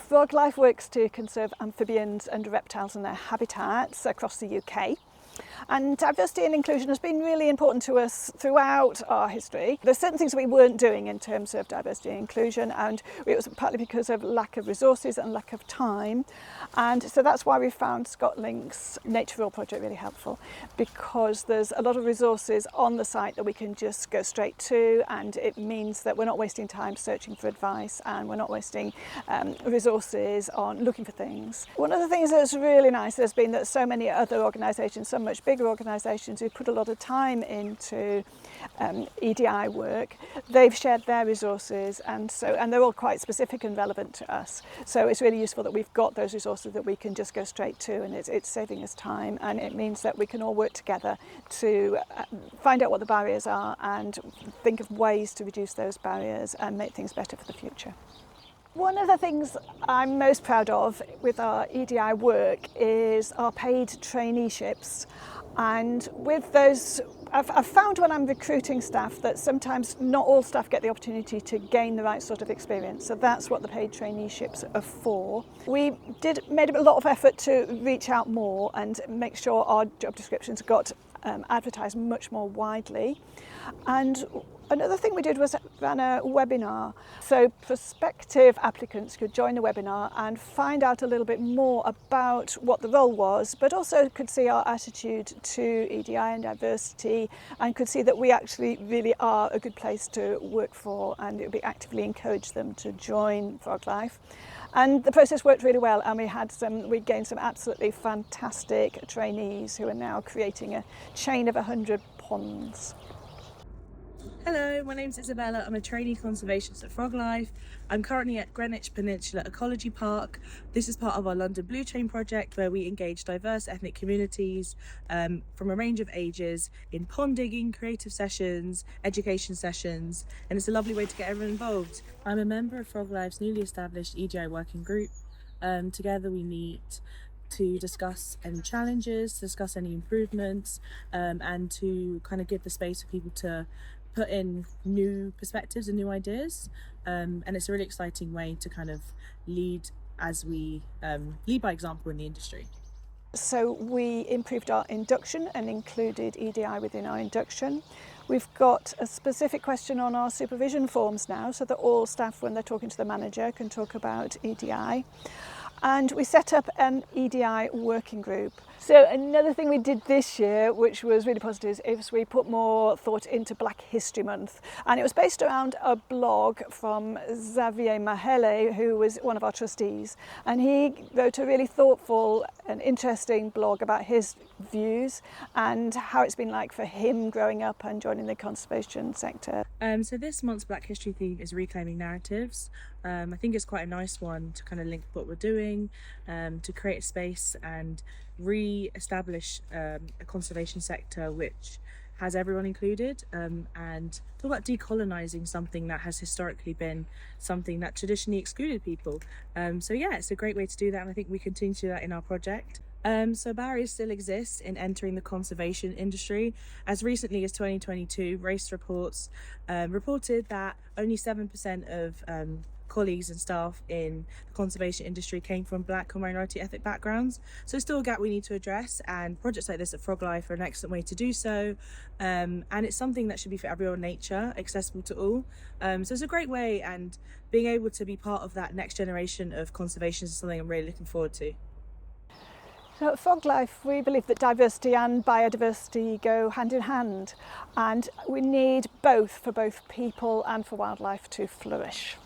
Froglife works to conserve amphibians and reptiles and their habitats across the UK. And diversity and inclusion has been really important to us throughout our history. There's certain things we weren't doing in terms of diversity and inclusion, and it was partly because of lack of resources and lack of time. And so that's why we found ScotLink's Nature Raw project really helpful, because there's a lot of resources on the site that we can just go straight to, and it means that we're not wasting time searching for advice, and we're not wasting resources on looking for things. One of the things that's really nice has been that so many other organisations, so much bigger organisations who put a lot of time into EDI work, they've shared their resources, and they're all quite specific and relevant to us. So it's really useful that we've got those resources that we can just go straight to, and it's saving us time, and it means that we can all work together to find out what the barriers are and think of ways to reduce those barriers and make things better for the future. One of the things I'm most proud of with our EDI work is our paid traineeships. And with those, I've found when I'm recruiting staff that sometimes not all staff get the opportunity to gain the right sort of experience. So that's what the paid traineeships are for. We made a lot of effort to reach out more and make sure our job descriptions got advertised much more widely. And another thing we did was ran a webinar, so prospective applicants could join the webinar and find out a little bit more about what the role was, but also could see our attitude to EDI and diversity, and could see that we actually really are a good place to work for, and it would be actively encourage them to join Froglife. And the process worked really well, and we gained some absolutely fantastic trainees who are now creating a chain of 100 ponds. Hello, my name's Isabella. I'm a trainee conservationist at Froglife. I'm currently at Greenwich Peninsula Ecology Park. This is part of our London Blue Chain project, where we engage diverse ethnic communities from a range of ages in pond digging, creative sessions, education sessions, and it's a lovely way to get everyone involved. I'm a member of Froglife's newly established EDI working group. Together we meet to discuss any challenges, discuss any improvements, and to kind of give the space for people to put in new perspectives and new ideas, and it's a really exciting way to kind of lead as we lead by example in the industry. So we improved our induction and included EDI within our induction. We've got a specific question on our supervision forms now, so that all staff, when they're talking to the manager, can talk about EDI. And we set up an EDI working group. So another thing we did this year, which was really positive, is we put more thought into Black History Month. And it was based around a blog from Xavier Mahele, who was one of our trustees. And he wrote a really thoughtful and interesting blog about his views and how it's been like for him growing up and joining the conservation sector. So this month's Black History theme is reclaiming narratives. I think it's quite a nice one to kind of link what we're doing, to create a space and re-establish a conservation sector which has everyone included, and talk about decolonising something that has historically been something that traditionally excluded people. So yeah, it's a great way to do that, and I think we continue to do that in our project. So barriers still exist in entering the conservation industry. As recently as 2022, Race Reports reported that only 7% of colleagues and staff in the conservation industry came from Black or minority ethnic backgrounds. So it's still a gap we need to address, and projects like this at Froglife are an excellent way to do so. And it's something that should be for everyone, nature, accessible to all. So it's a great way, and being able to be part of that next generation of conservation is something I'm really looking forward to. So at Froglife, we believe that diversity and biodiversity go hand in hand, and we need both for both people and for wildlife to flourish.